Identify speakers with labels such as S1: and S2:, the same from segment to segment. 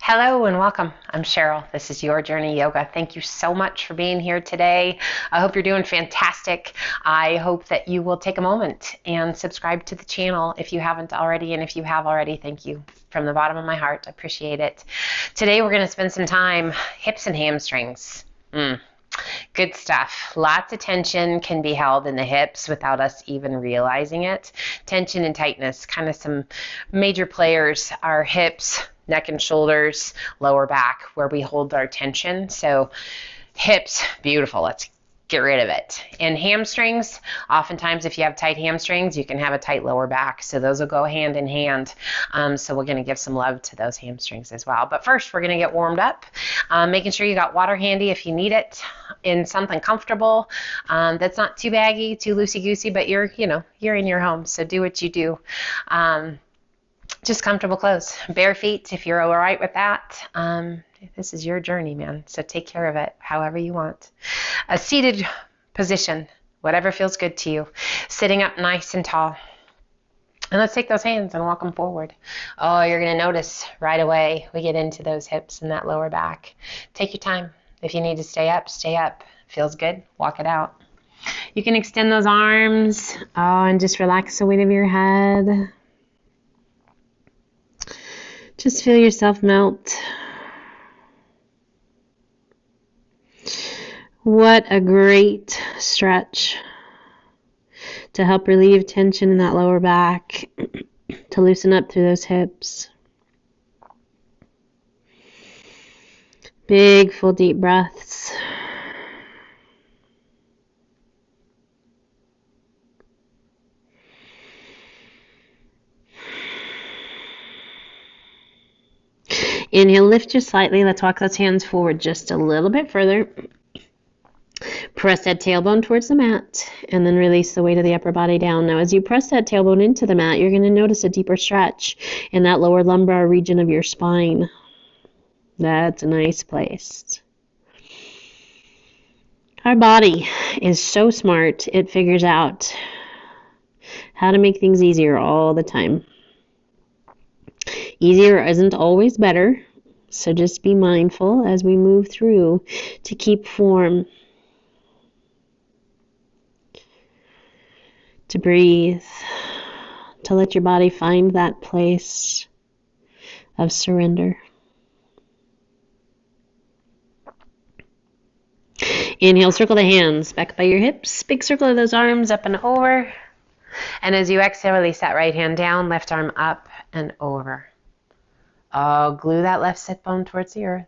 S1: Hello and welcome. I'm Cheryl. This is Your Journey Yoga. Thank you so much for being here today. I hope you're doing fantastic. I hope that you will take a moment and subscribe to the channel if you haven't already. And if you have already, thank you from the bottom of my heart. I appreciate it. Today we're going to spend some time hips and hamstrings. Good stuff. Lots of tension can be held in the hips without us even realizing it. Tension and tightness, kind of some major players are hips, neck and shoulders, lower back, where we hold our tension. So hips, beautiful. Let's get rid of it. And hamstrings, oftentimes if you have tight hamstrings, you can have a tight lower back. So those will go hand in hand. So we're going to give some love to those hamstrings as well. But first, we're going to get warmed up, making sure you got water handy if you need it, in something comfortable that's not too baggy, too loosey-goosey, but you're in your home. So do what you do. Just comfortable clothes, bare feet if you're all right with that. This is your journey, man, so take care of it however you want. A seated position, whatever feels good to you. Sitting up nice and tall. And let's take those hands and walk them forward. Oh, you're going to notice right away we get into those hips and that lower back. Take your time. If you need to stay up, stay up. Feels good, walk it out. You can extend those arms, and just relax the weight of your head. Just feel yourself melt. What a great stretch to help relieve tension in that lower back, to loosen up through those hips. Big, full, deep breaths. Inhale, lift you slightly. Let's walk those hands forward just a little bit further. Press that tailbone towards the mat, and then release the weight of the upper body down. Now, as you press that tailbone into the mat, you're going to notice a deeper stretch in that lower lumbar region of your spine. That's a nice place. Our body is so smart, it figures out how to make things easier all the time. Easier isn't always better, so just be mindful as we move through to keep form, to breathe, to let your body find that place of surrender. Inhale, circle the hands back by your hips. Big circle of those arms up and over. And as you exhale, release that right hand down, left arm up and over. Glue that left sit bone towards the earth.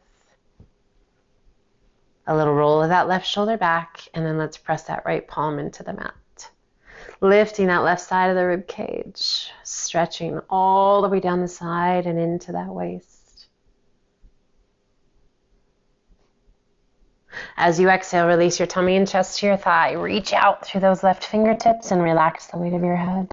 S1: A little roll of that left shoulder back, and then let's press that right palm into the mat. Lifting that left side of the rib cage, stretching all the way down the side and into that waist. As you exhale, release your tummy and chest to your thigh. Reach out through those left fingertips and relax the weight of your head.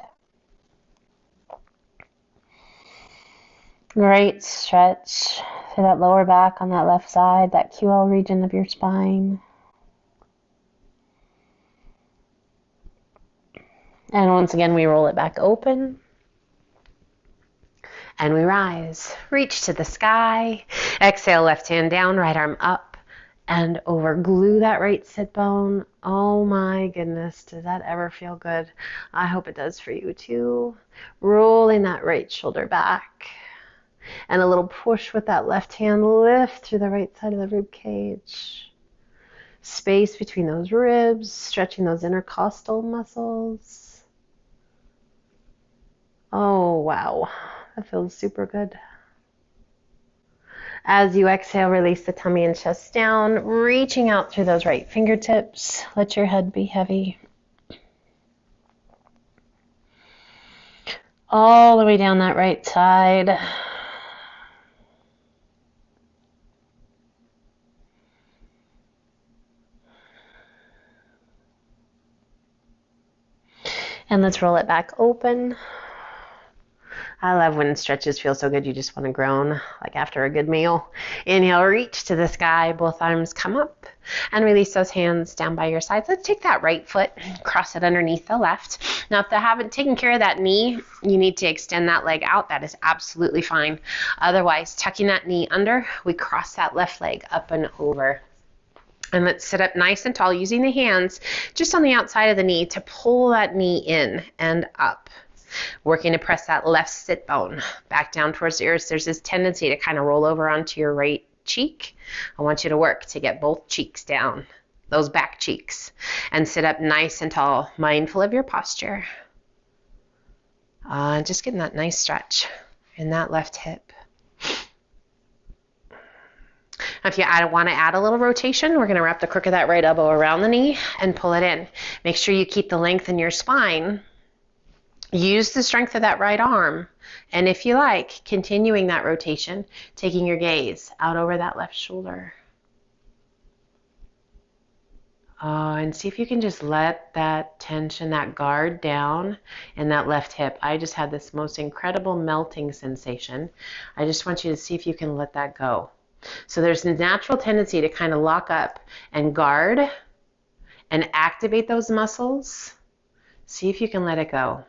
S1: Great stretch through that lower back on that left side, that QL region of your spine. And once again, we roll it back open. And we rise. Reach to the sky. Exhale, left hand down, right arm up and over. Glue that right sit bone. Oh my goodness, does that ever feel good? I hope it does for you too. Rolling that right shoulder back. And a little push with that left hand, lift through the right side of the rib cage. Space between those ribs, stretching those intercostal muscles. Oh, wow. That feels super good. As you exhale, release the tummy and chest down, reaching out through those right fingertips. Let your head be heavy. All the way down that right side. And let's roll it back open. I love when stretches feel so good you just want to groan, like after a good meal. Inhale, reach to the sky. Both arms come up and release those hands down by your sides. Let's take that right foot, cross it underneath the left. Now, if they haven't taken care of that knee, you need to extend that leg out. That is absolutely fine. Otherwise, tucking that knee under, we cross that left leg up and over. And let's sit up nice and tall using the hands just on the outside of the knee to pull that knee in and up. Working to press that left sit bone back down towards the earth. There's this tendency to kind of roll over onto your right cheek. I want you to work to get both cheeks down, those back cheeks, and sit up nice and tall, mindful of your posture. Just getting that nice stretch in that left hip. If you want to add a little rotation, we're going to wrap the crook of that right elbow around the knee and pull it in. Make sure you keep the length in your spine. Use the strength of that right arm, and if you like, continuing that rotation, taking your gaze out over that left shoulder. And see if you can just let that tension, that guard down in that left hip. I just had this most incredible melting sensation. I just want you to see if you can let that go. So there's a natural tendency to kind of lock up and guard and activate those muscles. See if you can let it go.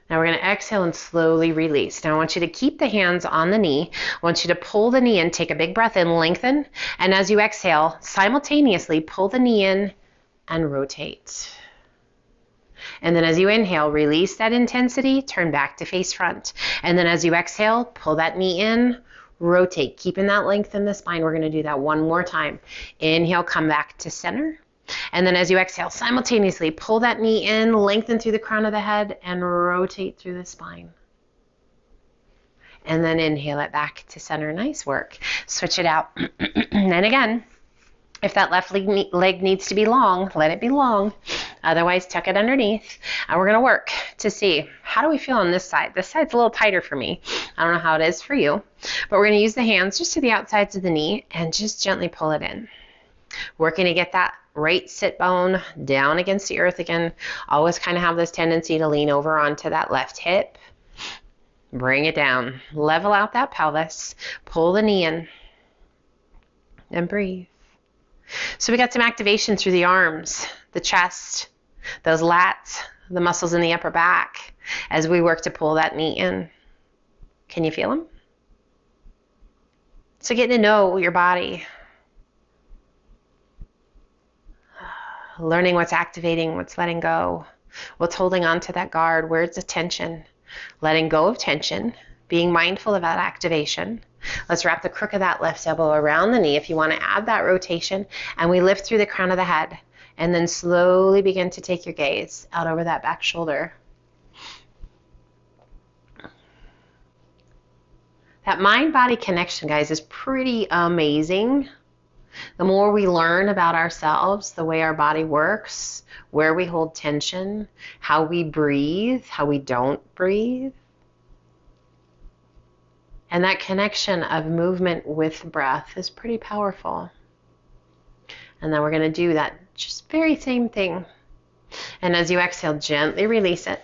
S1: Now we're going to exhale and slowly release. Now I want you to keep the hands on the knee. I want you to pull the knee in, take a big breath in, lengthen, and as you exhale, simultaneously pull the knee in and rotate. And then as you inhale, release that intensity, turn back to face front. And then as you exhale, pull that knee in, rotate, keeping that length in the spine. We're going to do that one more time. Inhale, come back to center. And then as you exhale, simultaneously pull that knee in, lengthen through the crown of the head, and rotate through the spine. And then inhale it back to center. Nice work. Switch it out. And again, if that left leg needs to be long, let it be long. Otherwise, tuck it underneath. And we're going to work to see, how do we feel on this side? This side's a little tighter for me. I don't know how it is for you. But we're going to use the hands just to the outsides of the knee and just gently pull it in. Working to get that right sit bone down against the earth again. Always kind of have this tendency to lean over onto that left hip. Bring it down. Level out that pelvis. Pull the knee in. And breathe. So we got some activation through the arms, the chest, those lats, the muscles in the upper back as we work to pull that knee in. Can you feel them? So getting to know your body. Learning what's activating, what's letting go, what's holding on to that guard, where's the tension, letting go of tension, being mindful of that activation. Let's wrap the crook of that left elbow around the knee if you want to add that rotation, and we lift through the crown of the head, and then slowly begin to take your gaze out over that back shoulder. That mind-body connection, guys, is pretty amazing. The more we learn about ourselves, the way our body works, where we hold tension, how we breathe, how we don't breathe, and that connection of movement with breath is pretty powerful. And then we're going to do that just very same thing. And as you exhale, gently release it.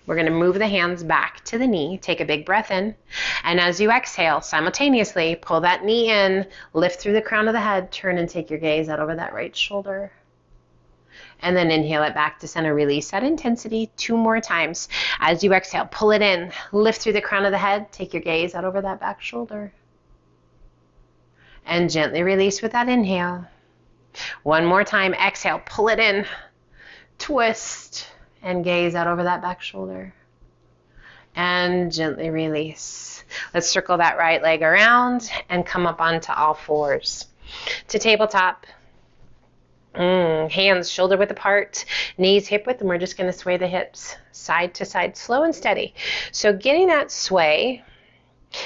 S1: We're going to move the hands back to the knee. Take a big breath in. And as you exhale, simultaneously pull that knee in, lift through the crown of the head, turn and take your gaze out over that right shoulder. And then inhale it back to center. Release that intensity 2 more times. As you exhale, pull it in, lift through the crown of the head, take your gaze out over that back shoulder. And gently release with that inhale. 1 more time. Exhale, pull it in, twist, and gaze out over that back shoulder. And gently release. Let's circle that right leg around and come up onto all fours. To tabletop. Hands shoulder width apart, knees hip width, and we're just going to sway the hips side to side, slow and steady. So getting that sway,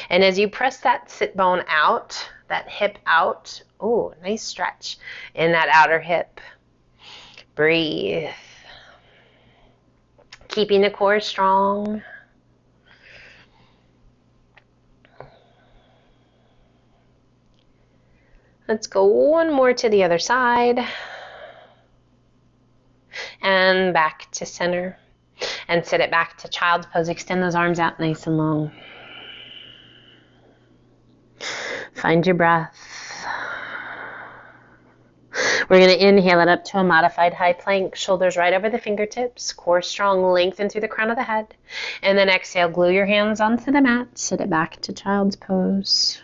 S1: and as you press that sit bone out, that hip out, oh, nice stretch in that outer hip. Breathe. Keeping the core strong. Let's go 1 more to the other side. And back to center. And sit it back to child's pose. Extend those arms out nice and long. Find your breath. We're going to inhale it up to a modified high plank. Shoulders right over the fingertips. Core strong, lengthen through the crown of the head. And then exhale, glue your hands onto the mat. Sit it back to child's pose.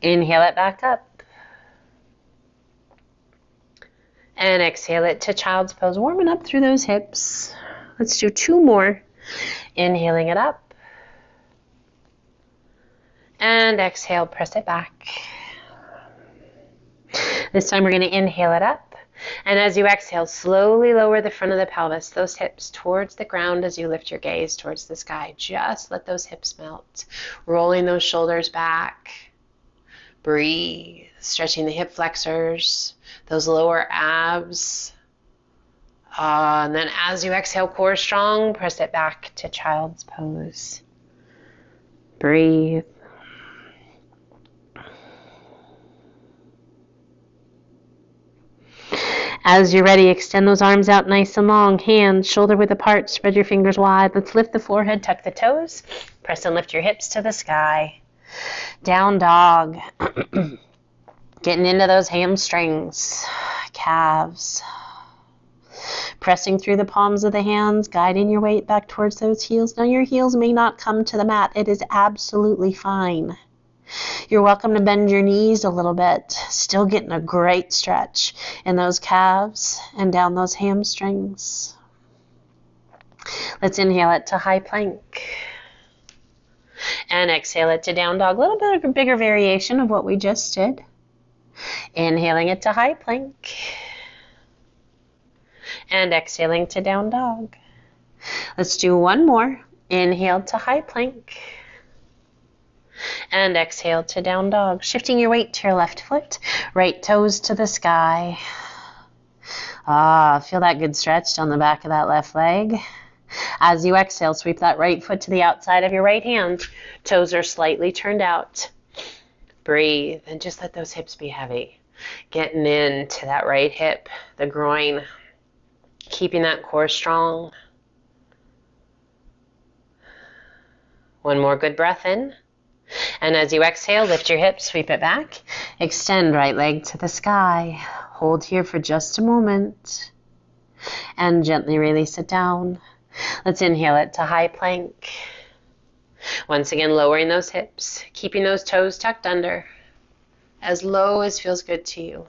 S1: Inhale it back up. And exhale it to child's pose. Warming up through those hips. Let's do 2 more. Inhaling it up. And exhale, press it back. This time we're going to inhale it up. And as you exhale, slowly lower the front of the pelvis, those hips towards the ground as you lift your gaze towards the sky. Just let those hips melt. Rolling those shoulders back. Breathe. Stretching the hip flexors, those lower abs. And then as you exhale, core strong, press it back to child's pose. Breathe. As you're ready, extend those arms out nice and long. Hands shoulder width apart. Spread your fingers wide. Let's lift the forehead, tuck the toes. Press and lift your hips to the sky. Down dog. Getting into those hamstrings, calves. Pressing through the palms of the hands, guiding your weight back towards those heels. Now your heels may not come to the mat. It is absolutely fine. You're welcome to bend your knees a little bit. Still getting a great stretch in those calves and down those hamstrings. Let's inhale it to high plank. And exhale it to down dog. A little bit of a bigger variation of what we just did. Inhaling it to high plank. And exhaling to down dog. Let's do 1 more. Inhale to high plank. And exhale to down dog. Shifting your weight to your left foot. Right toes to the sky. Feel that good stretch down the back of that left leg. As you exhale, sweep that right foot to the outside of your right hand. Toes are slightly turned out. Breathe and just let those hips be heavy. Getting into that right hip, the groin. Keeping that core strong. 1 more good breath in. And as you exhale, lift your hips, sweep it back. Extend right leg to the sky. Hold here for just a moment. And gently release it down. Let's inhale it to high plank. Once again, lowering those hips, keeping those toes tucked under, as low as feels good to you.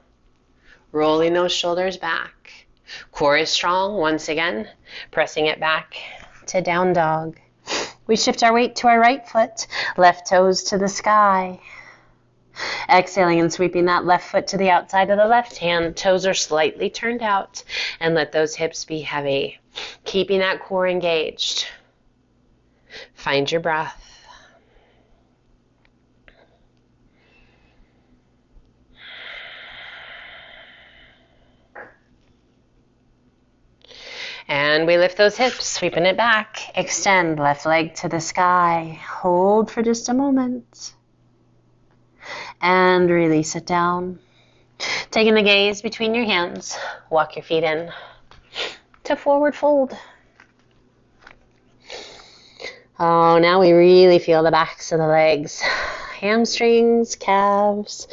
S1: Rolling those shoulders back. Core is strong. Once again, pressing it back to down dog. We shift our weight to our right foot, left toes to the sky. Exhaling and sweeping that left foot to the outside of the left hand. Toes are slightly turned out, and let those hips be heavy. Keeping that core engaged. Find your breath. And we lift those hips, sweeping it back. Extend left leg to the sky. Hold for just a moment. And release it down. Taking the gaze between your hands. Walk your feet in to forward fold. Oh, now we really feel the backs of the legs. Hamstrings, calves,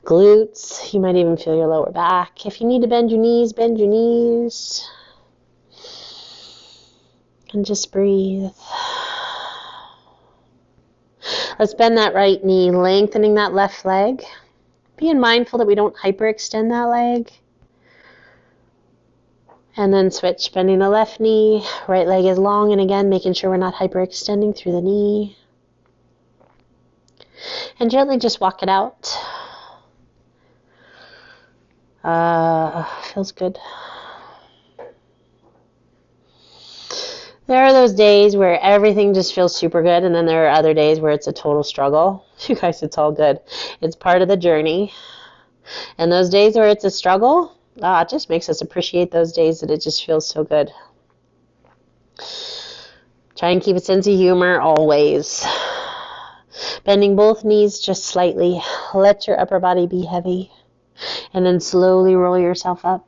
S1: glutes. You might even feel your lower back. If you need to bend your knees, bend your knees. And just breathe. Let's bend that right knee, lengthening that left leg. Being mindful that we don't hyperextend that leg. And then switch, bending the left knee, right leg is long, and again, making sure we're not hyperextending through the knee. And gently just walk it out. Feels good. There are those days where everything just feels super good, and then there are other days where it's a total struggle. You guys, it's all good. It's part of the journey. And those days where it's a struggle, it just makes us appreciate those days that it just feels so good. Try and keep a sense of humor always. Bending both knees just slightly. Let your upper body be heavy. And then slowly roll yourself up.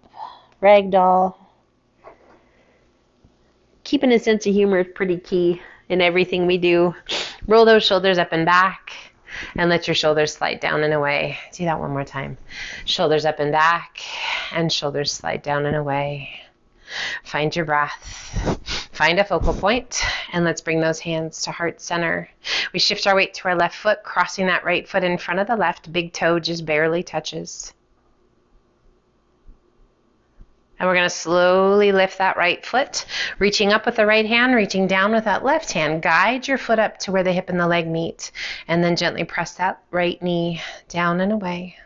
S1: Ragdoll. keeping a sense of humor is pretty key in everything we do. Roll those shoulders up and back, and let your shoulders slide down and away. Do that one more time. Shoulders up and back, and shoulders slide down and away. Find your breath. Find a focal point, and let's bring those hands to heart center. We shift our weight to our left foot, crossing that right foot in front of the left. Big toe just barely touches. And we're going to slowly lift that right foot, reaching up with the right hand, reaching down with that left hand. Guide your foot up to where the hip and the leg meet, and then gently press that right knee down and away.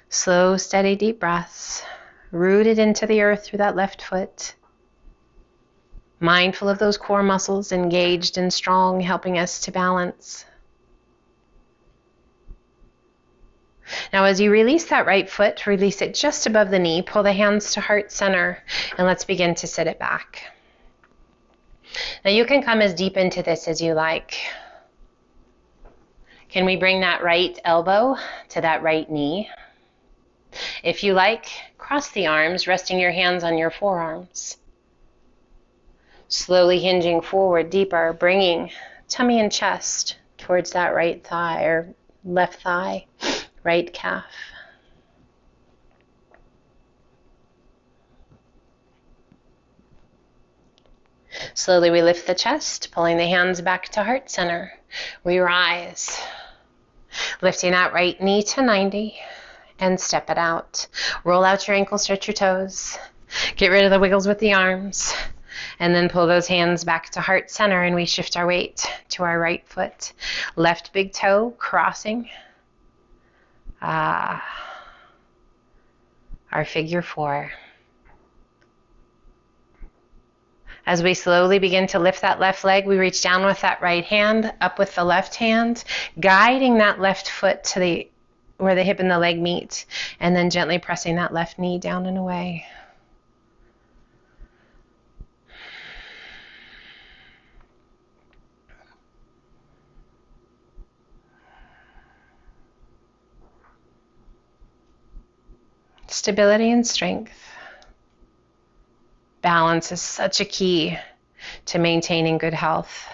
S1: Slow, steady, deep breaths, rooted into the earth through that left foot. Mindful of those core muscles engaged and strong, helping us to balance. Now as you release that right foot, release it just above the knee, pull the hands to heart center, and let's begin to sit it back. Now you can come as deep into this as you like. Can we bring that right elbow to that right knee? If you like, cross the arms, resting your hands on your forearms. Slowly hinging forward deeper, bringing tummy and chest towards that right thigh or left thigh. Right calf. Slowly we lift the chest, pulling the hands back to heart center. We rise, lifting that right knee to 90 and step it out. Roll out your ankles, stretch your toes. Get rid of the wiggles with the arms. And then pull those hands back to heart center, and we shift our weight to our right foot. Left big toe crossing. Our figure four. As we slowly begin to lift that left leg, we reach down with that right hand, up with the left hand, guiding that left foot to where the hip and the leg meet, and then gently pressing that left knee down and away. Stability and strength. Balance is such a key to maintaining good health.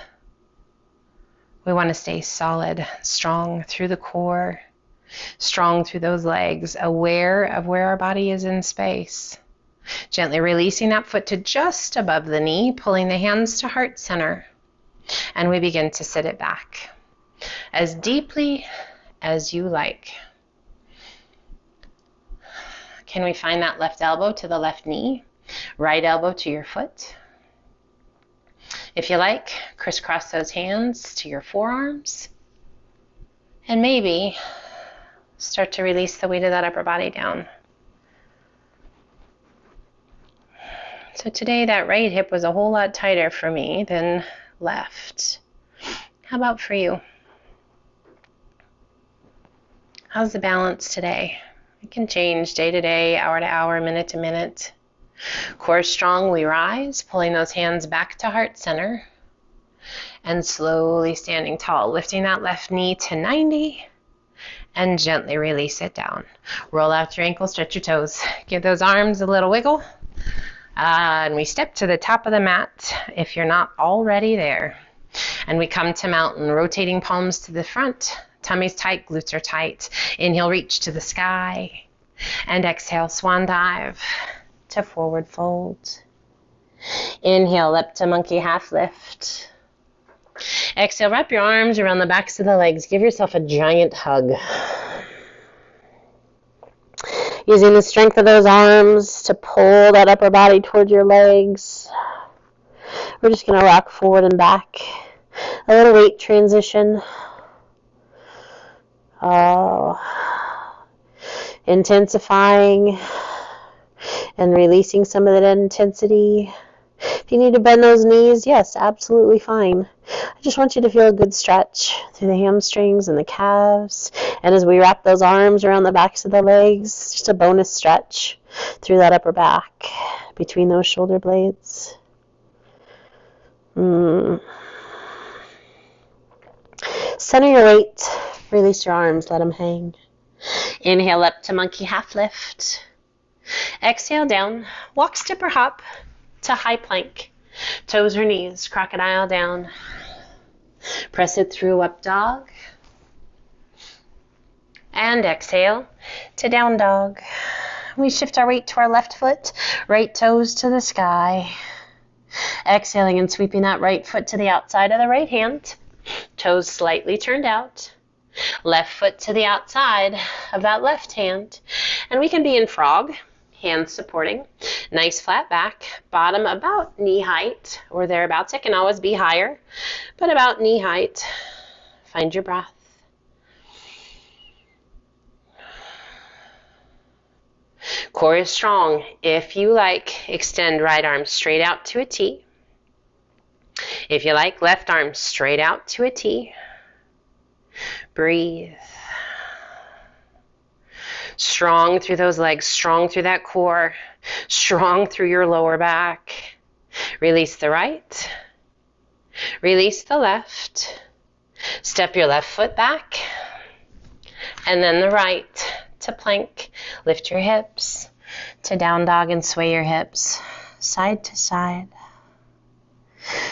S1: We want to stay solid, strong through the core, strong through those legs, aware of where our body is in space. Gently releasing that foot to just above the knee, pulling the hands to heart center, and we begin to sit it back as deeply as you like. Can we find that left elbow to the left knee? Right elbow to your foot? If you like, crisscross those hands to your forearms. And maybe start to release the weight of that upper body down. So today that right hip was a whole lot tighter for me than left. How about for you? How's the balance today? It can change day to day, hour to hour, minute to minute. Core strong, we rise, pulling those hands back to heart center, and slowly standing tall, lifting that left knee to 90, and gently release it down. Roll out your ankles, stretch your toes. Give those arms a little wiggle, and we step to the top of the mat if you're not already there. And we come to mountain, rotating palms to the front. Tummy's tight, glutes are tight. Inhale, reach to the sky. And exhale, swan dive to forward fold. Inhale, up to monkey half lift. Exhale, wrap your arms around the backs of the legs. Give yourself a giant hug. Using the strength of those arms to pull that upper body toward your legs. We're just going to rock forward and back. A little weight transition. Intensifying and releasing some of that intensity. If you need to bend those knees, yes, absolutely fine. I just want you to feel a good stretch through the hamstrings and the calves. And as we wrap those arms around the backs of the legs, just a bonus stretch through that upper back between those shoulder blades. Center your weight. Release your arms. Let them hang. Inhale up to monkey half lift.
S2: Exhale down, walk, step, or hop to high plank. Toes or knees, crocodile down. Press it through, up dog. And exhale to down dog. We shift our weight to our left foot, right toes to the sky. Exhaling and sweeping that right foot to the outside of the right hand. Toes slightly turned out. Left foot to the outside of that left hand. And we can be in frog, hands supporting. Nice flat back, bottom about knee height or thereabouts. It can always be higher, but about knee height. Find your breath. Core is strong. If you like, extend right arm straight out to a T. If you like, left arm straight out to a T. Breathe. Strong through those legs, strong through that core, strong through your lower back. Release the right. Release the left. Step your left foot back. And then the right to plank. Lift your hips to down dog and sway your hips side to side.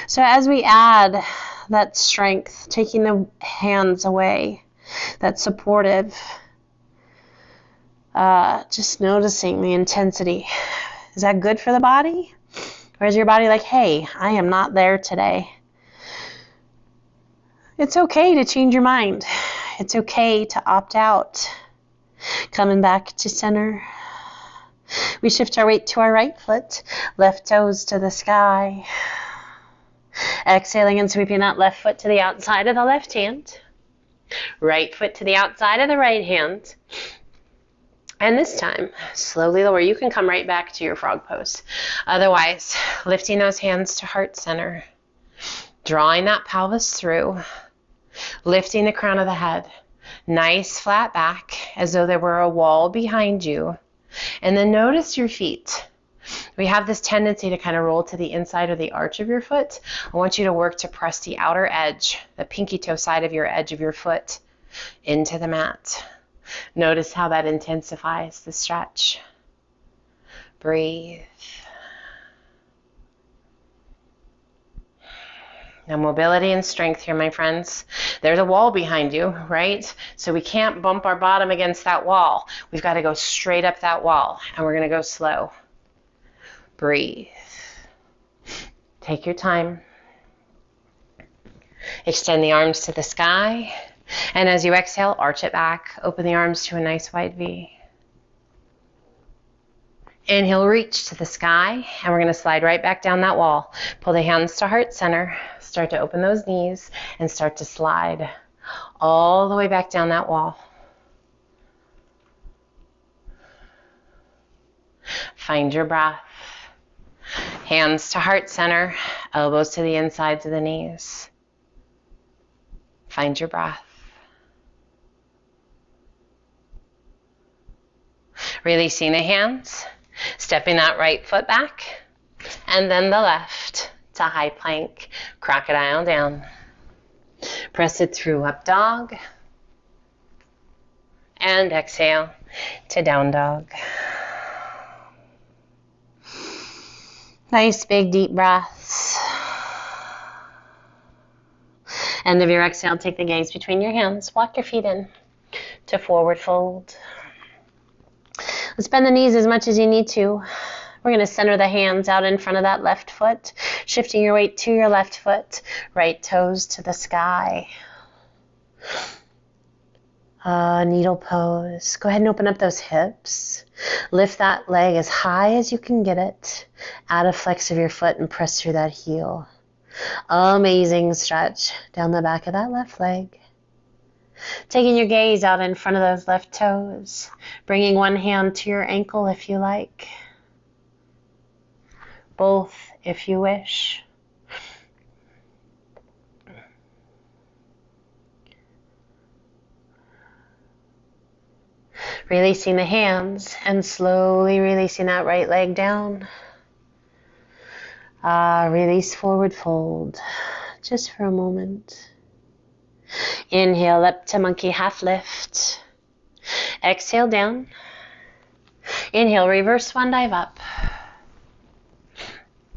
S2: So as we add that strength, taking the hands away, that's supportive, just noticing the intensity. Is that good for the body? Or is your body like, hey, I am not there today? It's okay to change your mind. It's okay to opt out. Coming back to center. We shift our weight to our right foot, left toes to the sky. Exhaling and sweeping that left foot to the outside of the left hand. Right foot to the outside of the right hand. And this time, slowly lower. You can come right back to your frog pose. Otherwise, lifting those hands to heart center. Drawing that pelvis through. Lifting the crown of the head. Nice flat back, as though there were a wall behind you. And then notice your feet. We have this tendency to kind of roll to the inside of the arch of your foot. I want you to work to press the outer edge, the pinky toe side of your edge of your foot, into the mat. Notice how that intensifies the stretch. Breathe. Now, mobility and strength here, my friends. There's a wall behind you, right? So we can't bump our bottom against that wall. We've got to go straight up that wall, and we're going to go slow. Breathe. Take your time. Extend the arms to the sky. And as you exhale, arch it back. Open the arms to a nice wide V. Inhale, reach to the sky, and we're going to slide right back down that wall. Pull the hands to heart center. Start to open those knees and start to slide all the way back down that wall. Find your breath. Hands to heart center, elbows to the insides of the knees. Find your breath. Releasing the hands, stepping that right foot back, and then the left to high plank, crocodile down. Press it through, up dog, and exhale to down dog. Nice big deep breaths. End of your exhale, take the gaze between your hands. Walk your feet in to forward fold. Let's bend the knees as much as you need to. We're going to center the hands out in front of that left foot, shifting your weight to your left foot, right toes to the sky. Needle pose. Go ahead and open up those hips. Lift that leg as high as you can get it. Add a flex of your foot and press through that heel. Amazing stretch down the back of that left leg. Taking your gaze out in front of those left toes. Bringing one hand to your ankle if you like. Both if you wish. Releasing the hands and slowly releasing that right leg down. Release forward fold just for a moment. Inhale up to monkey half lift. Exhale down. Inhale, reverse swan dive up.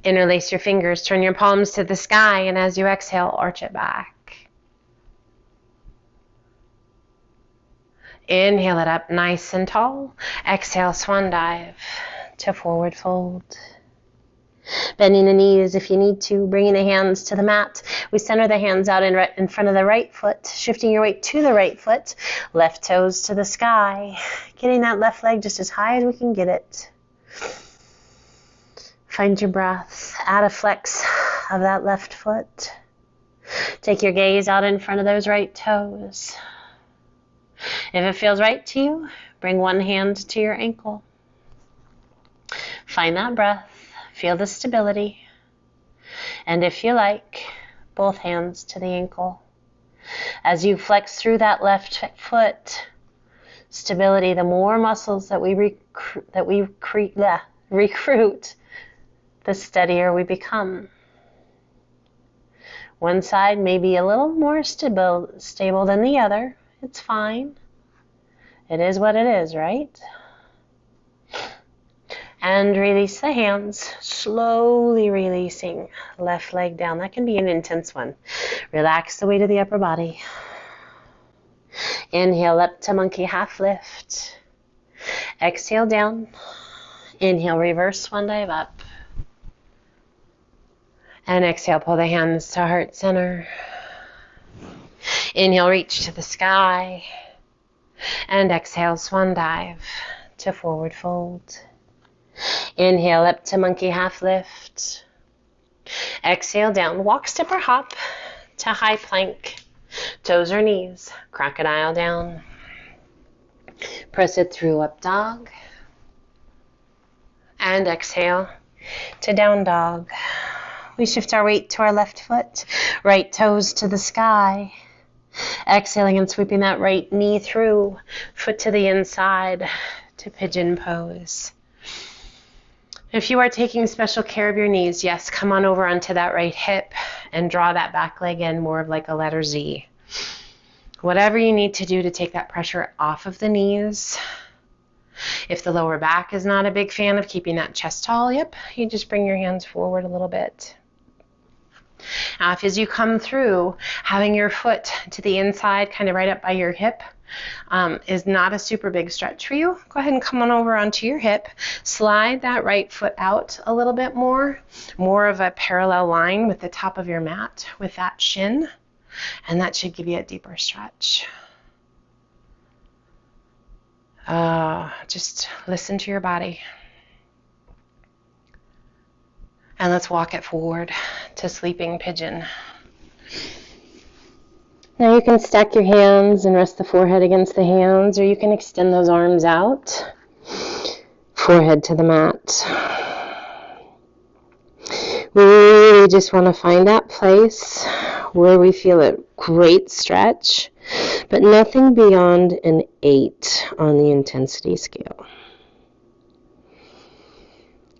S2: Interlace your fingers, turn your palms to the sky, and as you exhale, arch it back. Inhale it up nice and tall. Exhale, swan dive to forward fold. Bending the knees if you need to, bringing the hands to the mat. We center the hands out in front of the right foot, shifting your weight to the right foot, left toes to the sky, getting that left leg just as high as we can get it. Find your breath, add a flex of that left foot. Take your gaze out in front of those right toes. If it feels right to you, bring one hand to your ankle. Find that breath. Feel the stability. And if you like, both hands to the ankle. As you flex through that left foot, stability, the more muscles that we recruit, the steadier we become. One side may be a little more stable than the other. It's fine. It is what it is, right? And release the hands, slowly releasing left leg down. That can be an intense one. Relax the weight of the upper body. Inhale up to monkey half lift. Exhale down. Inhale, reverse swan dive up. And exhale, pull the hands to heart center. Inhale, reach to the sky. And exhale, swan dive to forward fold. Inhale up to monkey half lift. Exhale down, walk, step, or hop to high plank. Toes or knees, crocodile down. Press it through up dog. And exhale to down dog. We shift our weight to our left foot, right toes to the sky. Exhaling and sweeping that right knee through, foot to the inside to pigeon pose. If you are taking special care of your knees, yes, come on over onto that right hip and draw that back leg in more of like a letter Z. Whatever you need to do to take that pressure off of the knees. If the lower back is not a big fan of keeping that chest tall, yep, you just bring your hands forward a little bit. Now, if as you come through, having your foot to the inside, kind of right up by your hip, is not a super big stretch for you, go ahead and come on over onto your hip. Slide that right foot out a little bit more of a parallel line with the top of your mat with that shin, and that should give you a deeper stretch. Just listen to your body. And let's walk it forward to sleeping pigeon. Now you can stack your hands and rest the forehead against the hands, or you can extend those arms out, forehead to the mat. We really just want to find that place where we feel a great stretch, but nothing beyond an 8 on the intensity scale.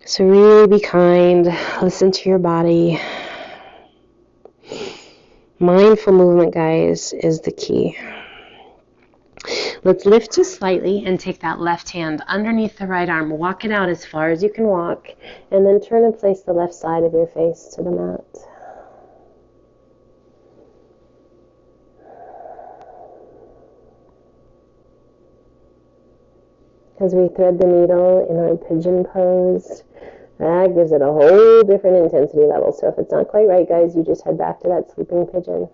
S2: So really be kind, listen to your body. Mindful movement, guys, is the key. Let's lift just slightly and take that left hand underneath the right arm. Walk it out as far as you can walk, and then turn and place the left side of your face to the mat. As we thread the needle in our pigeon pose, that gives it a whole different intensity level. So if it's not quite right, guys, you just head back to that sleeping pigeon.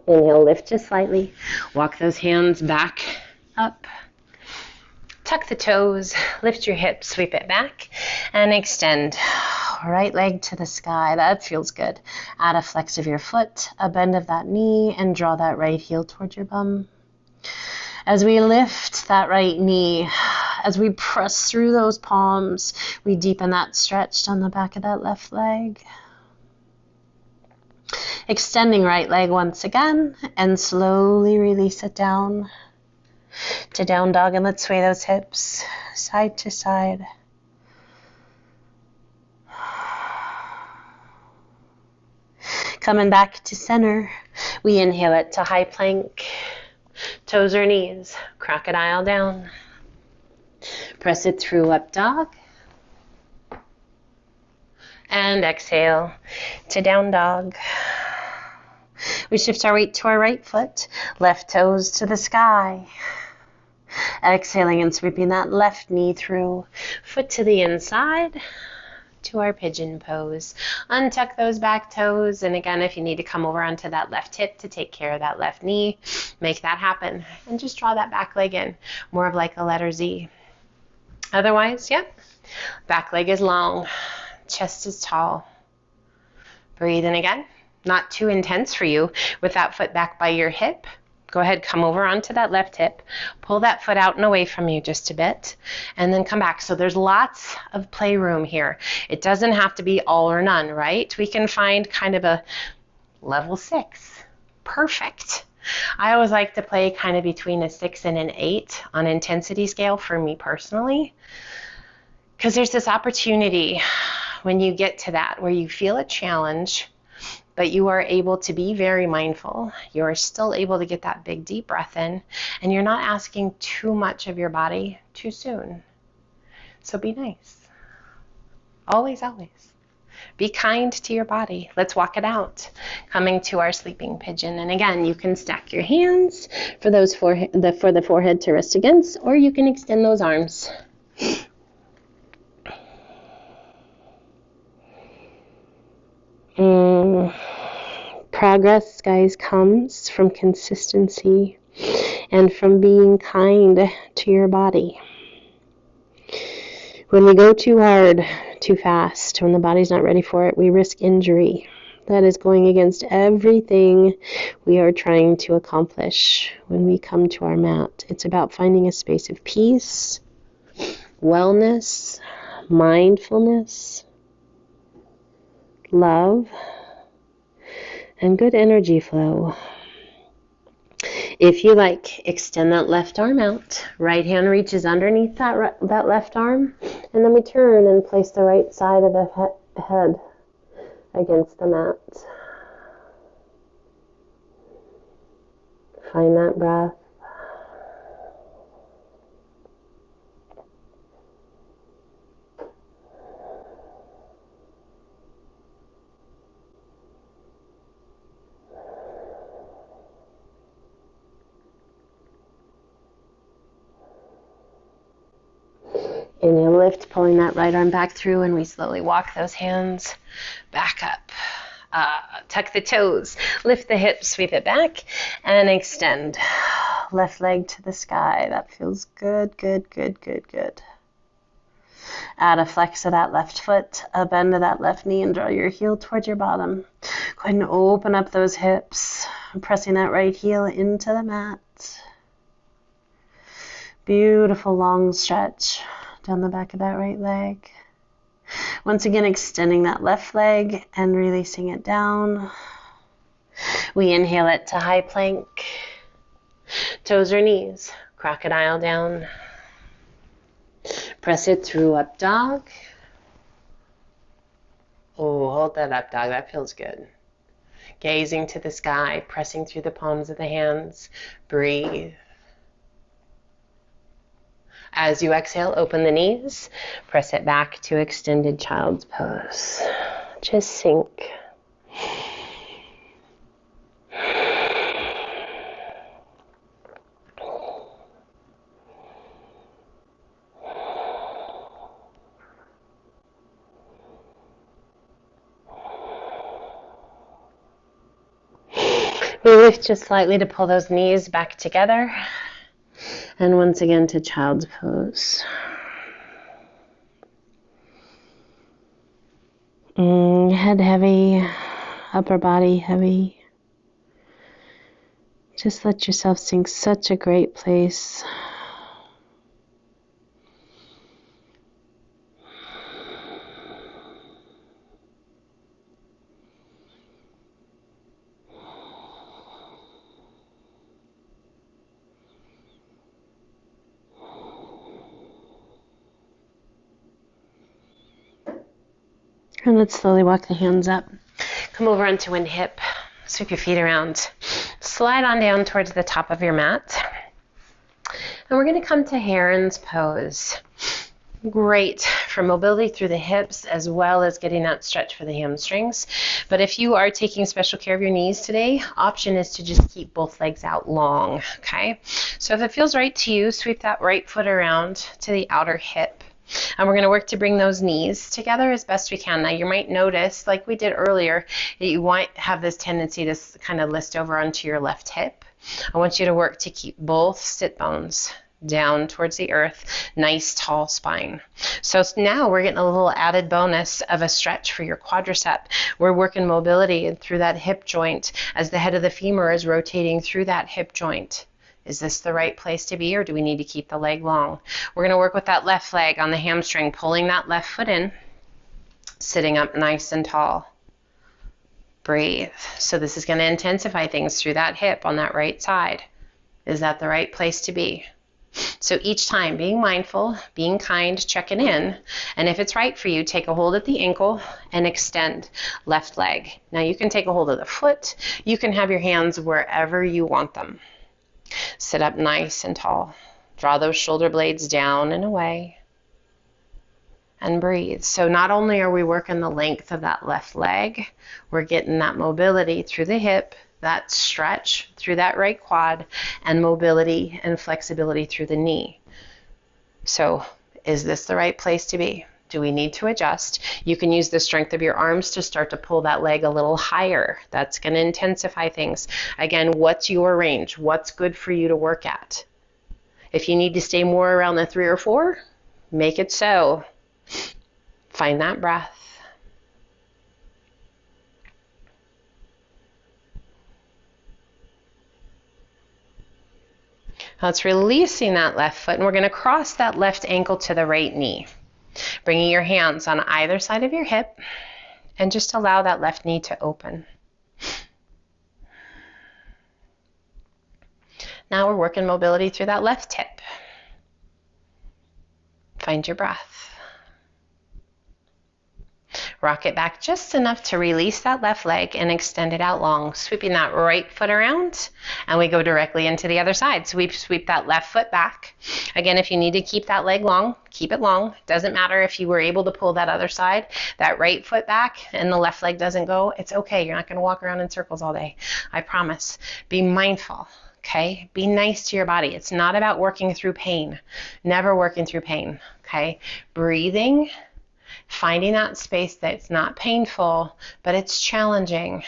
S2: Inhale, lift just slightly. Walk those hands back up. Tuck the toes, lift your hips, sweep it back, and extend. Right leg to the sky. That feels good. Add a flex of your foot, a bend of that knee, and draw that right heel towards your bum. As we lift that right knee, as we press through those palms, we deepen that stretch on the back of that left leg. Extending right leg once again, and slowly release it down to down dog, and let's sway those hips side to side. Coming back to center, we inhale it to high plank. Toes or knees, crocodile down. Press it through, up dog. And exhale to down dog. We shift our weight to our right foot, left toes to the sky. Exhaling and sweeping that left knee through, foot to the inside, to our pigeon pose. Untuck those back toes, and again, if you need to come over onto that left hip to take care of that left knee, make that happen. And just draw that back leg in, more of like a letter Z. Otherwise, yep, back leg is long, chest is tall. Breathe in again, not too intense for you with that foot back by your hip. Go ahead, come over onto that left hip, pull that foot out and away from you just a bit, and then come back. So there's lots of playroom here. It doesn't have to be all or none, right? We can find kind of a level 6. Perfect. I always like to play kind of between a 6 and an 8 on intensity scale for me personally, because there's this opportunity when you get to that where you feel a challenge, but you are able to be very mindful. You are still able to get that big deep breath in, and you're not asking too much of your body too soon. So be nice. Always, always. Be kind to your body. Let's walk it out. Coming to our sleeping pigeon. And again, you can stack your hands for those for the forehead to rest against, or you can extend those arms. Progress, guys, comes from consistency and from being kind to your body. When we go too hard, too fast, when the body's not ready for it, we risk injury. That is going against everything we are trying to accomplish when we come to our mat. It's about finding a space of peace, wellness, mindfulness, love, and good energy flow. If you like, extend that left arm out. Right hand reaches underneath that left arm, and then we turn and place the right side of the head against the mat. Find that breath. Inhale, lift, pulling that right arm back through, and we slowly walk those hands back up. Tuck the toes, lift the hips, sweep it back, and extend. Left leg to the sky. That feels good, good, good, good, good. Add a flex of that left foot, a bend of that left knee, and draw your heel towards your bottom. Go ahead and open up those hips, pressing that right heel into the mat. Beautiful long stretch down the back of that right leg. Once again, extending that left leg and releasing it down. We inhale it to high plank. Toes or knees, crocodile down. Press it through, up dog. Oh, hold that up dog, that feels good. Gazing to the sky, pressing through the palms of the hands. Breathe. As you exhale, open the knees, press it back to extended child's pose. Just sink. We lift just slightly to pull those knees back together. And once again to child's pose. Head heavy, upper body heavy. Just let yourself sink. Such a great place. And let's slowly walk the hands up. Come over onto one hip. Sweep your feet around. Slide on down towards the top of your mat. And we're going to come to Heron's pose. Great for mobility through the hips as well as getting that stretch for the hamstrings. But if you are taking special care of your knees today, option is to just keep both legs out long, okay? So if it feels right to you, sweep that right foot around to the outer hip. And we're going to work to bring those knees together as best we can. Now you might notice, like we did earlier, that you might have this tendency to kind of list over onto your left hip. I want you to work to keep both sit bones down towards the earth, nice tall spine. So now we're getting a little added bonus of a stretch for your quadricep. We're working mobility through that hip joint as the head of the femur is rotating through that hip joint. Is this the right place to be, or do we need to keep the leg long? We're going to work with that left leg on the hamstring, pulling that left foot in, sitting up nice and tall. Breathe. So this is going to intensify things through that hip on that right side. Is that the right place to be? So each time, being mindful, being kind, checking in, and if it's right for you, take a hold at the ankle and extend left leg. Now you can take a hold of the foot. You can have your hands wherever you want them. Sit up nice and tall. Draw those shoulder blades down and away. And breathe. So not only are we working the length of that left leg, we're getting that mobility through the hip, that stretch through that right quad, and mobility and flexibility through the knee. So is this the right place to be? Do we need to adjust? You can use the strength of your arms to start to pull that leg a little higher. That's going to intensify things. Again, what's your range? What's good for you to work at? If you need to stay more around the 3 or 4, make it so. Find that breath. Now it's releasing that left foot, and we're going to cross that left ankle to the right knee. Bringing your hands on either side of your hip, and just allow that left knee to open. Now we're working mobility through that left hip. Find your breath. Rock it back just enough to release that left leg and extend it out long, sweeping that right foot around, and we go directly into the other side. So we sweep that left foot back. Again, if you need to keep that leg long, keep it long. Doesn't matter if you were able to pull that other side, that right foot back, and the left leg doesn't go. It's okay. You're not going to walk around in circles all day. I promise. Be mindful. Okay? Be nice to your body. It's not about working through pain. Never working through pain. Okay? Breathing. Finding that space that's not painful, but it's challenging.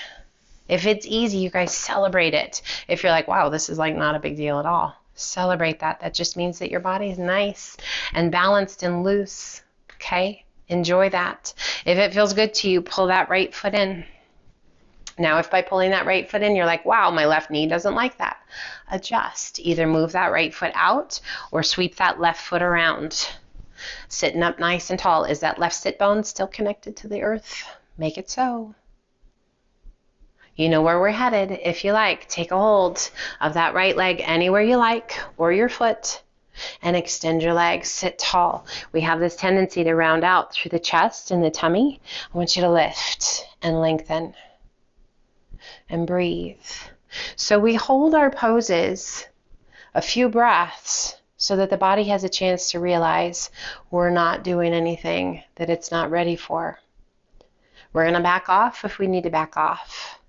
S2: If it's easy, you guys celebrate it. If you're like, wow, this is like not a big deal at all, celebrate that. That just means that your body is nice and balanced and loose. Okay? Enjoy that. If it feels good to you, pull that right foot in. Now, if by pulling that right foot in, you're like, wow, my left knee doesn't like that, adjust. Either move that right foot out or sweep that left foot around. Sitting up nice and tall. Is that left sit bone still connected to the earth? Make it so. You know where we're headed. If you like, take a hold of that right leg anywhere you like, or your foot, and extend your legs. Sit tall. We have this tendency to round out through the chest and the tummy. I want you to lift and lengthen and breathe. So we hold our poses a few breaths so that the body has a chance to realize we're not doing anything that it's not ready for. We're going to back off if we need to back off.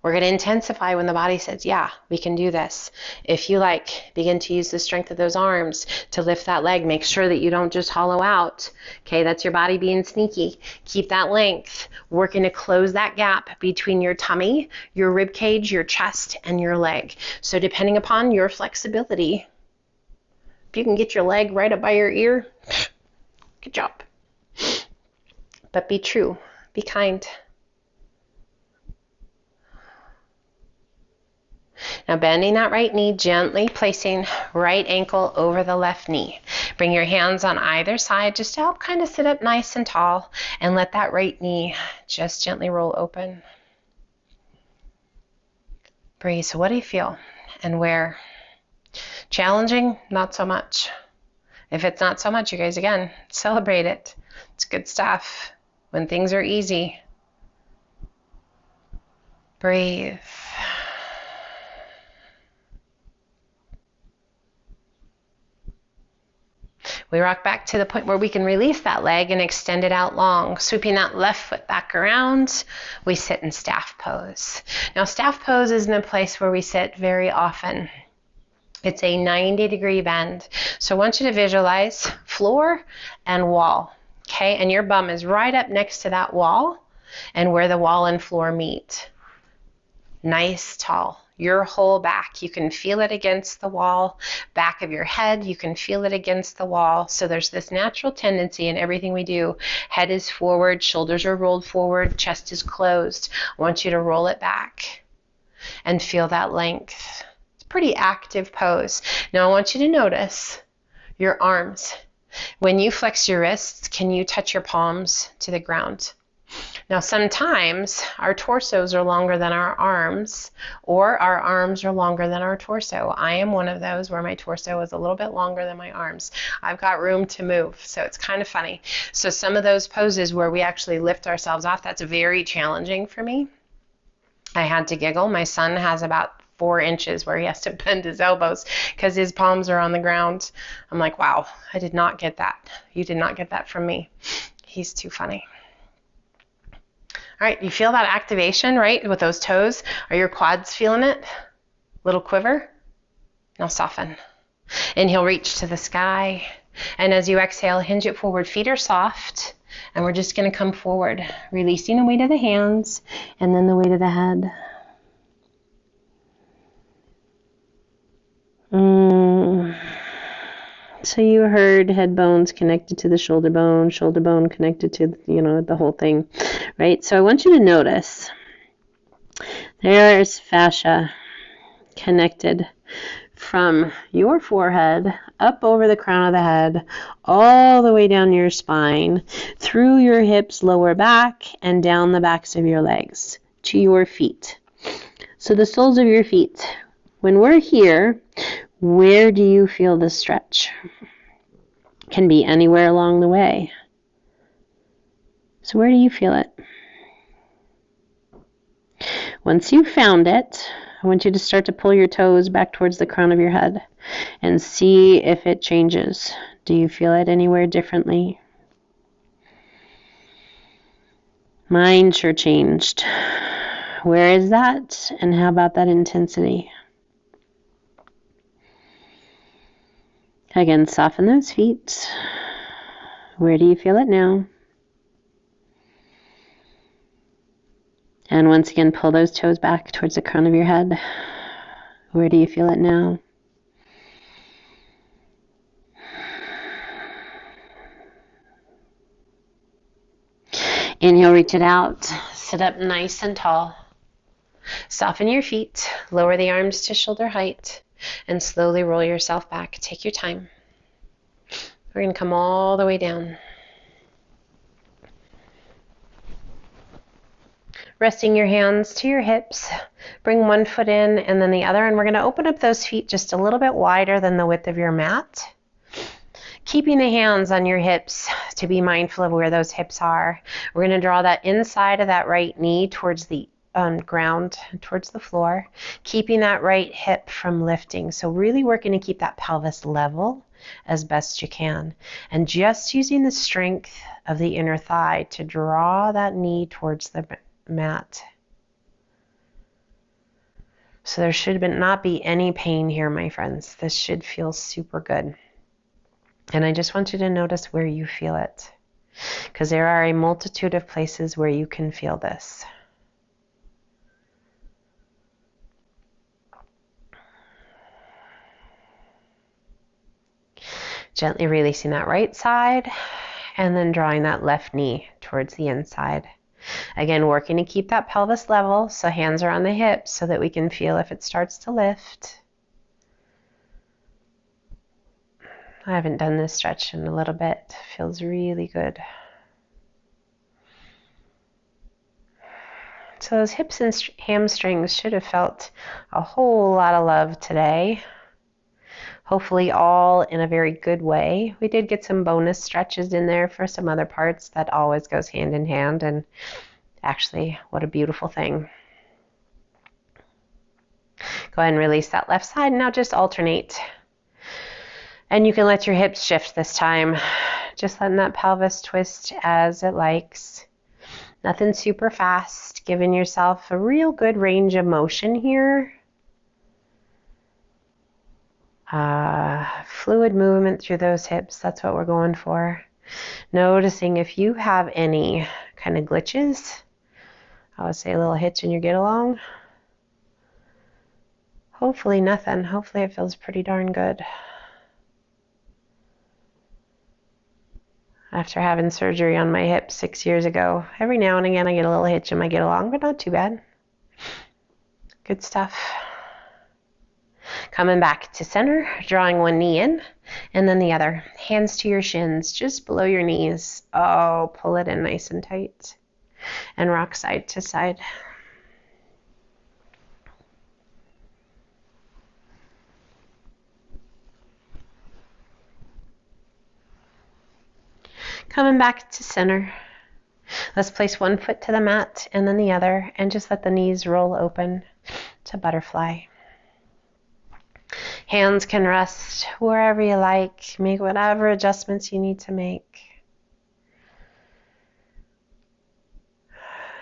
S2: We're going to intensify when the body says, yeah, we can do this. If you like, begin to use the strength of those arms to lift that leg. Make sure that you don't just hollow out. Okay, that's your body being sneaky. Keep that length, working to close that gap between your tummy, your rib cage, your chest, and your leg. So depending upon your flexibility, if you can get your leg right up by your ear, good job. But be true, be kind. Now bending that right knee, gently placing right ankle over the left knee. Bring your hands on either side just to help kind of sit up nice and tall, and let that right knee just gently roll open. Breathe. So what do you feel and where? Challenging? Not so much. If it's not so much, you guys, again, celebrate it. It's good stuff. When things are easy, breathe.
S1: We rock back to the point where we can release that leg and extend it out long. Sweeping that left foot back around, we sit in staff pose. Now, staff pose isn't a place where we sit very often. It's a 90-degree bend. So I want you to visualize floor and wall, okay? And your bum is right up next to that wall and where the wall and floor meet. Nice, tall. Your whole back, you can feel it against the wall. Back of your head, you can feel it against the wall. So there's this natural tendency in everything we do. Head is forward, shoulders are rolled forward, chest is closed. I want you to roll it back and feel that length. It's a pretty active pose. Now I want you to notice your arms. When you flex your wrists, can you touch your palms to the ground? Now, sometimes our torsos are longer than our arms, or our arms are longer than our torso. I am one of those where my torso is a little bit longer than my arms. I've got room to move, so it's kind of funny. So some of those poses where we actually lift ourselves off, that's very challenging for me. I had to giggle. My son has about 4 inches where he has to bend his elbows because his palms are on the ground. I'm like, wow, I did not get that. You did not get that from me. He's too funny. All right, you feel that activation, right, with those toes? Are your quads feeling it? Little quiver? Now soften. Inhale, reach to the sky. And as you exhale, hinge it forward. Feet are soft. And we're just going to come forward, releasing the weight of the hands and then the weight of the head. So you heard head bones connected to the shoulder bone connected to, the whole thing, right? So I want you to notice there's fascia connected from your forehead up over the crown of the head, all the way down your spine, through your hips, lower back, and down the backs of your legs to your feet. So the soles of your feet. When we're here, where do you feel the stretch? Can be anywhere along the way. So where do you feel it? Once you've found it, I want you to start to pull your toes back towards the crown of your head and see if it changes. Do you feel it anywhere differently? Mine sure changed. Where is that? And how about that intensity? Again, soften those feet. Where do you feel it now? And once again, pull those toes back towards the crown of your head. Where do you feel it now? Inhale, reach it out. Sit up nice and tall. Soften your feet. Lower the arms to shoulder height. And slowly roll yourself back. Take your time. We're going to come all the way down. Resting your hands to your hips. Bring one foot in and then the other. And we're going to open up those feet just a little bit wider than the width of your mat. Keeping the hands on your hips to be mindful of where those hips are. We're going to draw that inside of that right knee towards the ground, towards the floor, keeping that right hip from lifting. So really working to keep that pelvis level as best you can. And just using the strength of the inner thigh to draw that knee towards the mat. So there should not be any pain here, my friends. This should feel super good. And I just want you to notice where you feel it, because there are a multitude of places where you can feel this. Gently releasing that right side and then drawing that left knee towards the inside. Again, working to keep that pelvis level, so hands are on the hips so that we can feel if it starts to lift. I haven't done this stretch in a little bit. It feels really good. So those hips and hamstrings should have felt a whole lot of love today. Hopefully all in a very good way. We did get some bonus stretches in there for some other parts. That always goes hand in hand, and actually, what a beautiful thing. Go ahead and release that left side. Now just alternate
S2: And you can let your hips shift this time. Just letting that pelvis twist as it likes. Nothing super fast. Giving yourself a real good range of motion here. Fluid movement through those hips. That's what we're going for. Noticing if you have any kind of glitches. I would say a little hitch in your get along. Hopefully nothing. Hopefully it feels pretty darn good. After having surgery on my hip 6 years ago, every now and again I get a little hitch in my get along, but not too bad. Good stuff. Coming back to center, drawing one knee in, and then the other. Hands to your shins, just below your knees. Oh, pull it in nice and tight. And rock side to side. Coming back to center. Let's place one foot to the mat and then the other, and just let the knees roll open to butterfly. Hands can rest wherever you like. Make whatever adjustments you need to make.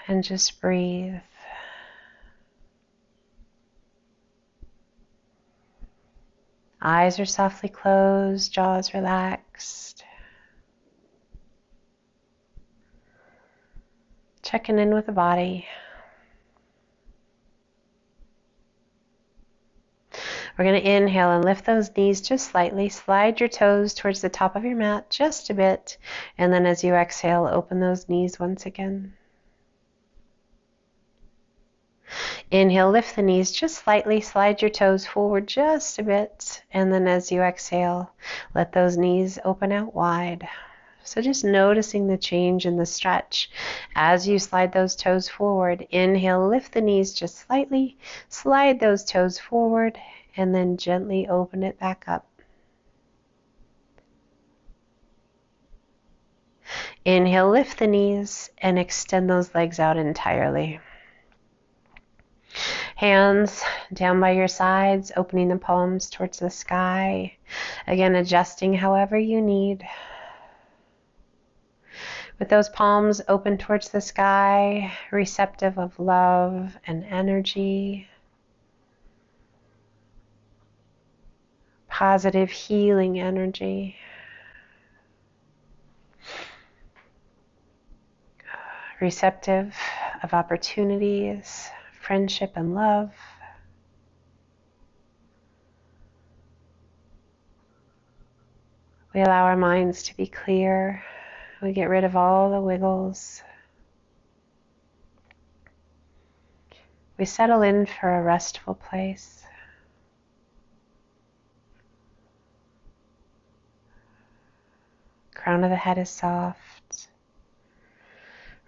S2: And just breathe. Eyes are softly closed, jaws relaxed. Checking in with the body. We're going to inhale and lift those knees just slightly. Slide your toes towards the top of your mat just a bit. And then as you exhale, open those knees once again. Inhale, lift the knees just slightly. Slide your toes forward just a bit. And then as you exhale, let those knees open out wide. So just noticing the change in the stretch as you slide those toes forward. Inhale, lift the knees just slightly. Slide those toes forward. And then gently open it back up. Inhale, lift the knees and extend those legs out entirely. Hands down by your sides, opening the palms towards the sky. Again, adjusting however you need. With those palms open towards the sky, receptive of love and energy. Positive healing energy. Receptive of opportunities, friendship and love. We allow our minds to be clear. We get rid of all the wiggles. We settle in for a restful place. Crown of the head is soft.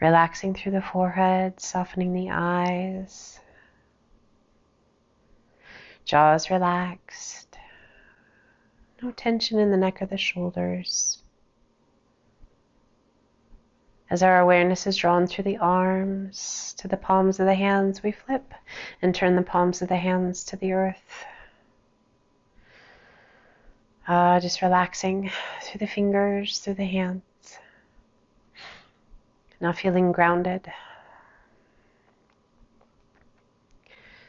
S2: Relaxing through the forehead, softening the eyes. Jaws relaxed. No tension in the neck or the shoulders. As our awareness is drawn through the arms to the palms of the hands, we flip and turn the palms of the hands to the earth. Just relaxing through the fingers, through the hands. Now feeling grounded.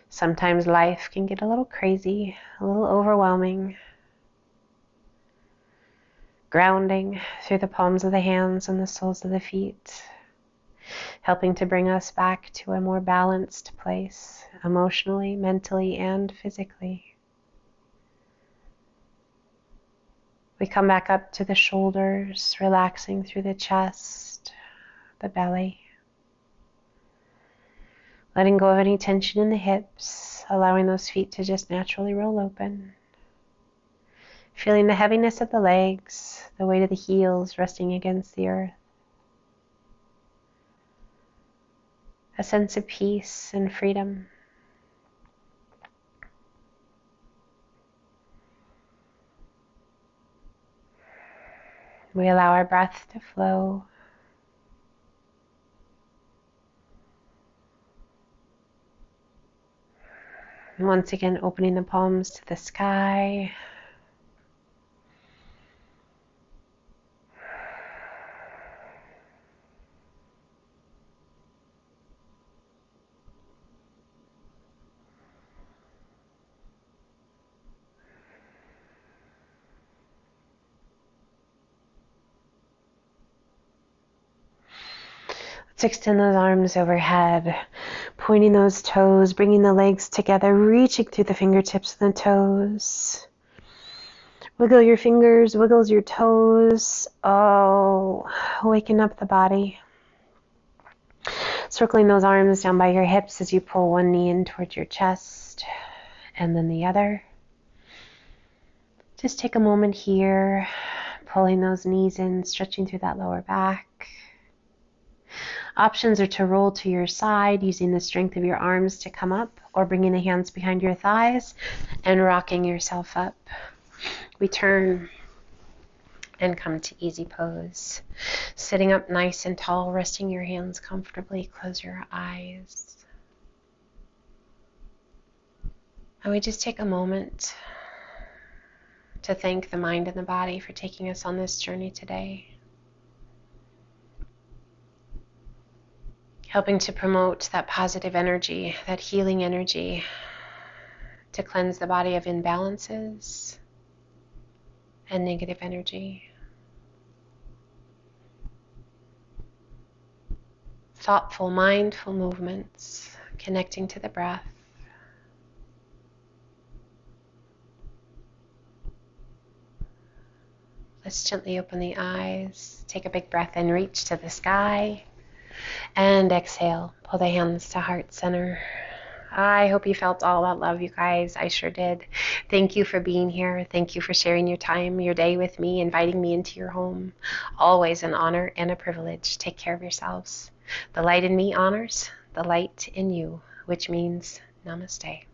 S2: Sometimes life can get a little crazy, a little overwhelming. Grounding through the palms of the hands and the soles of the feet, helping to bring us back to a more balanced place, emotionally, mentally, and physically. We come back up to the shoulders, relaxing through the chest, the belly. Letting go of any tension in the hips, allowing those feet to just naturally roll open. Feeling the heaviness of the legs, the weight of the heels resting against the earth. A sense of peace and freedom. We allow our breath to flow. And once again, opening the palms to the sky. Just extend those arms overhead, pointing those toes, bringing the legs together, reaching through the fingertips and the toes. Wiggle your fingers, wiggles your toes. Oh, waken up the body. Circling those arms down by your hips as you pull one knee in towards your chest and then the other. Just take a moment here, pulling those knees in, stretching through that lower back. Options are to roll to your side, using the strength of your arms to come up, or bringing the hands behind your thighs and rocking yourself up. We turn and come to easy pose. Sitting up nice and tall, resting your hands comfortably, close your eyes. And we just take a moment to thank the mind and the body for taking us on this journey today. Helping to promote that positive energy, that healing energy, to cleanse the body of imbalances and negative energy. Thoughtful, mindful movements, connecting to the breath. Let's gently open the eyes, take a big breath in, reach to the sky. And exhale, pull the hands to heart center. I hope you felt all that love, you guys. I sure did. Thank you for being here. Thank you for sharing your time, your day with me, inviting me into your home. Always an honor and a privilege. Take care of yourselves. The light in me honors the light in you, which means namaste.